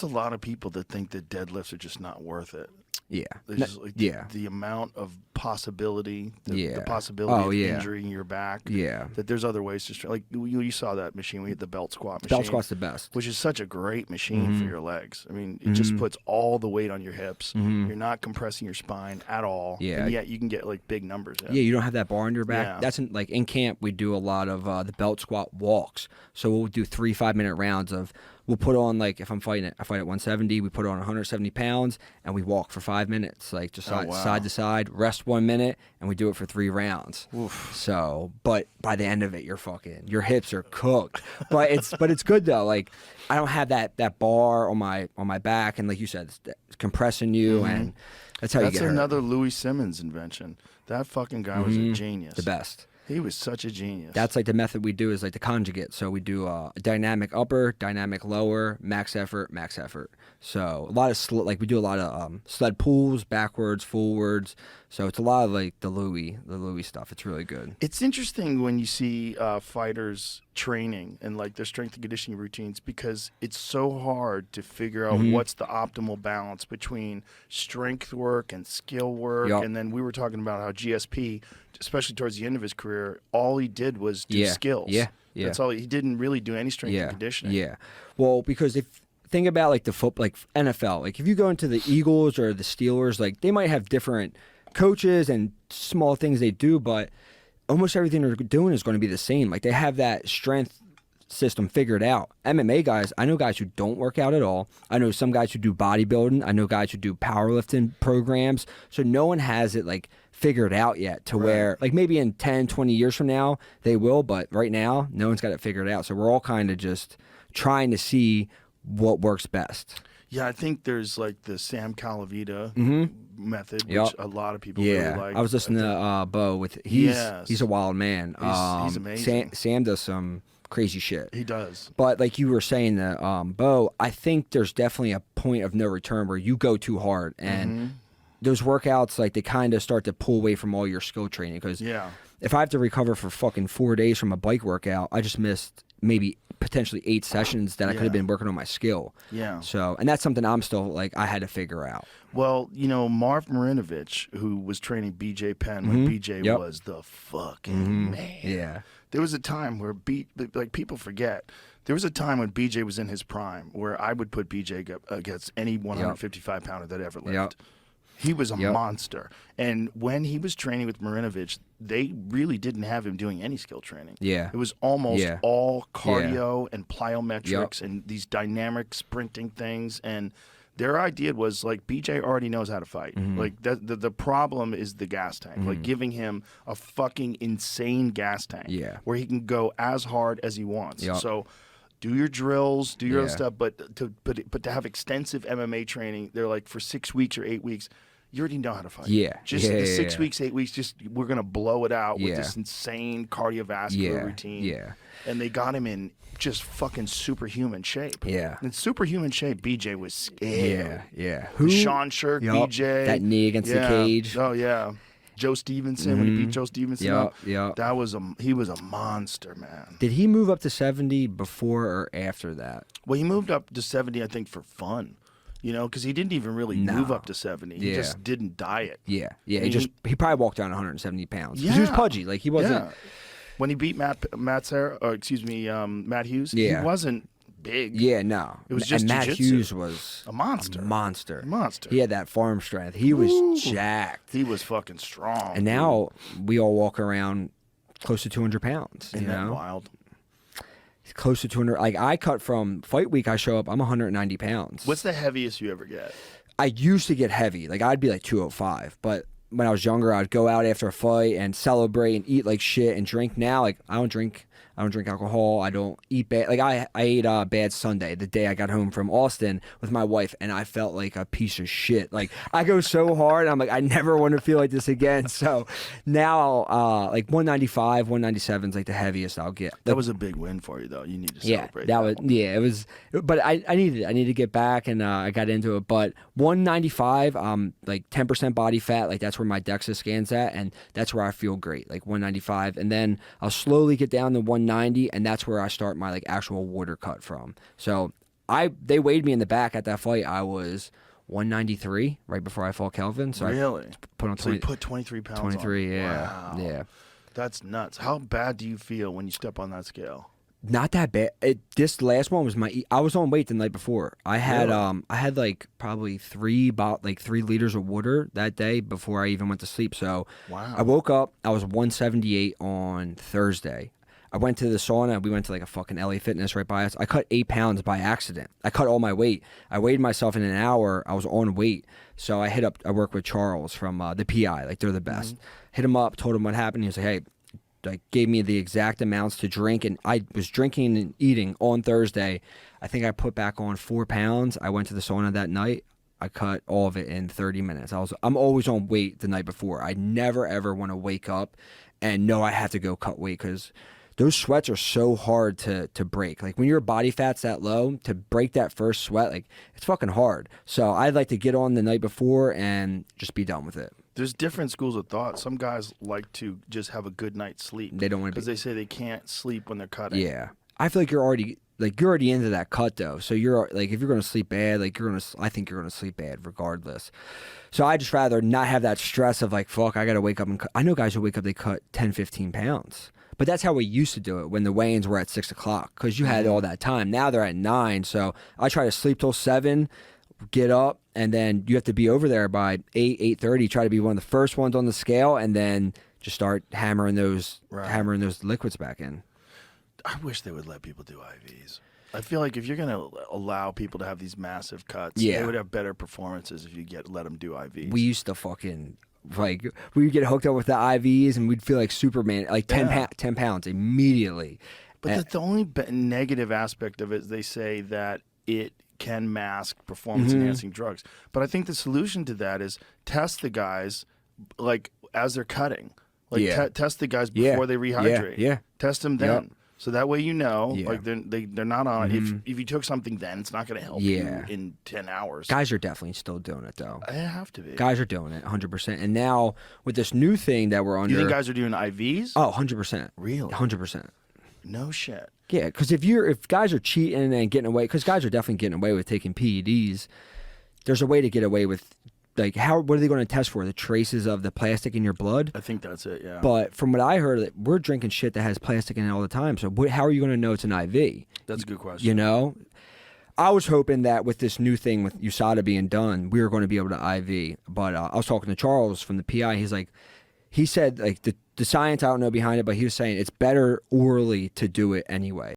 just a lot of people that think that deadlifts are just not worth it. Yeah. Just like the amount of possibility, the possibility of injury in your back. Yeah. That there's other ways to like you saw that machine. We hit the belt squat machine. Belt squat's the best. Which is such a great machine for your legs. I mean, it just puts all the weight on your hips. You're not compressing your spine at all. Yeah. And yet you can get like big numbers. Yeah, you don't have that bar on your back. Yeah. That's like in camp we do a lot of the belt squat walks. So we'll do 3 5-minute rounds of. We'll put on, like, if I'm fighting it, I fight at 170, we put on 170 pounds, and we walk for 5 minutes, like, just side to side, rest 1 minute, and we do it for 3 rounds. Oof. So, but by the end of it, your hips are cooked. But it's good, though. Like, I don't have that bar on my back, and like you said, it's compressing you, and that's how you get hurt. That's another Louis Simmons invention. That fucking guy was a genius. The best. He was such a genius. That's like the method we do is like the conjugate. So we do a dynamic upper, dynamic lower, max effort, max effort. So a lot of we do a lot of sled pulls, backwards, forwards. So it's a lot of like the Louis stuff. It's really good. It's interesting when you see fighters training and like their strength and conditioning routines because it's so hard to figure out what's the optimal balance between strength work and skill work. Yep. And then we were talking about how GSP, especially towards the end of his career, all he did was do skills. Yeah. That's all. He didn't really do any strength and conditioning. Yeah. Well, because think about like like NFL, like if you go into the Eagles or the Steelers, like they might have different coaches and small things they do, but almost everything they're doing is going to be the same. Like they have that strength system figured out. MMA guys, I know guys who don't work out at all. I know some guys who do bodybuilding. I know guys who do powerlifting programs. So no one has it like figured out yet to where like maybe in 10, 20 years from now they will, but right now no one's got it figured out. So we're all kind of just trying to see what works best. Yeah, I think there's like the Sam Calavita method, which a lot of people really like. I was listening to Bo with he's a wild man. He's amazing. Sam does some crazy shit. He does. But like you were saying, that Bo, I think there's definitely a point of no return where you go too hard and those workouts, like they kind of start to pull away from all your skill training. Because if I have to recover for fucking 4 days from a bike workout, I just missed maybe potentially 8 sessions that I could have been working on my skill. Yeah. So, and that's something I'm still like, I had to figure out. Well, you know, Marv Marinovich, who was training BJ Penn when BJ was the fucking man. Yeah. There was a time where like people forget. There was a time when BJ was in his prime where I would put BJ against any 155 pounder that ever lived. He was a monster. And when he was training with Marinovich, they really didn't have him doing any skill training. Yeah. It was almost all cardio and plyometrics and these dynamic sprinting things. And their idea was like BJ already knows how to fight. Like the problem is the gas tank. Like giving him a fucking insane gas tank where he can go as hard as he wants. So do your drills, do your other stuff, but to have extensive MMA training, they're like for 6 weeks or 8 weeks, you already know how to fight. Just the 6 weeks, 8 weeks, just we're gonna blow it out with this insane cardiovascular routine. And they got him in just fucking superhuman shape. In superhuman shape, BJ was scared. Who? Sean Shirk, BJ. That knee against the cage. Oh yeah. Joe Stevenson when he beat Joe Stevenson up. That was he was a monster, man. Did he move up to 70 before or after that? Well, he moved up to 70, I think, for fun. You know, because he didn't even really move up to 70. He just didn't diet. He probably walked down 170 pounds. He was pudgy. Like he wasn't. When he beat Matt Hughes, he wasn't big. Yeah, no. It was just Matt jiu-jitsu. Hughes was a monster. A monster. He had that farm strength. He was jacked. He was fucking strong. And now we all walk around close to 200 pounds. Isn't that wild? Close to 200. Like I cut from fight week, I show up, I'm 190 pounds. What's the heaviest you ever get? I used to get heavy. Like I'd be like 205. But when I was younger, I'd go out after a fight and celebrate and eat like shit and drink. Now, like I don't drink alcohol. I don't eat bad. Like I ate bad Sunday, the day I got home from Austin with my wife, and I felt like a piece of shit. Like I go so hard, I'm like, I never want to feel like this again. So now, like 195, 197 is like the heaviest I'll get. That was a big win for you, though. You need to celebrate. It was. But I needed it. I needed to get back, and I got into it. But 195, like 10% body fat, like that's where my DEXA scan's at, and that's where I feel great. Like 195, and then I'll slowly get down to 190, and that's where I start my like actual water cut from. So they weighed me in the back at that fight. I was 193 right before I fought Kelvin. So really? I put on 20, so you put 23 pounds 23, on. yeah. Wow. Yeah. That's nuts. How bad do you feel when you step on that scale? Not that bad. This last one was I was on weight the night before. I had Really? I had like probably 3 liters of water that day before I even went to sleep. So Wow. I woke up, I was 178 on Thursday. I went to the sauna. We went to like a fucking LA Fitness right by us. I cut 8 pounds by accident. I cut all my weight. I weighed myself in an hour. I was on weight. So I work with Charles from the PI. Like, they're the best. Hit him up, told him what happened. He was like, hey, like, gave me the exact amounts to drink. And I was drinking and eating on Thursday. I think I put back on 4 pounds. I went to the sauna that night. I cut all of it in 30 minutes. I'm always on weight the night before. I never, ever want to wake up and know I have to go cut weight, because those sweats are so hard to break. Like, when your body fat's that low, to break that first sweat, like, it's fucking hard. So I'd like to get on the night before and just be done with it. There's different schools of thought. Some guys like to just have a good night's sleep. They don't want to, because they say they can't sleep when they're cutting. Yeah, I feel like you're already into that cut though. So you're like, if you're gonna sleep bad, like, I think you're gonna sleep bad regardless. So I just rather not have that stress of like, fuck, I gotta wake up and cut. I know guys who wake up, they cut 10, 15 pounds. But that's how we used to do it when the weigh-ins were at 6 o'clock, because you had all that time. Now they're at 9, so I try to sleep till 7, get up, and then you have to be over there by 8, 8:30. Try to be one of the first ones on the scale, and then just start hammering those liquids back in. I wish they would let people do IVs. I feel like if you're going to allow people to have these massive cuts, they would have better performances if you let them do IVs. We used to fucking... Like, we would get hooked up with the IVs and we'd feel like Superman, like 10 pounds immediately. But the only negative aspect of it is they say that it can mask performance-enhancing drugs. But I think the solution to that is test the guys, like, as they're cutting. Like, test the guys before they rehydrate. Yeah. Test them then. Yep. So that way you know, like, they're not on. If you took something then, it's not going to help you in 10 hours. Guys are definitely still doing it, though. They have to be. Guys are doing it, 100%. And now, with this new thing that we're under... You think guys are doing IVs? Oh, 100%. Really? 100%. No shit. Yeah, because if guys are cheating and getting away... Because guys are definitely getting away with taking PEDs. There's a way to get away with... Like, what are they going to test for? The traces of the plastic in your blood? I think that's it, yeah. But from what I heard, we're drinking shit that has plastic in it all the time. So how are you going to know it's an IV? That's a good question. You know? I was hoping that with this new thing with USADA being done, we were going to be able to IV. But I was talking to Charles from the PI. He said, like, the science, I don't know behind it, but he was saying it's better orally to do it anyway.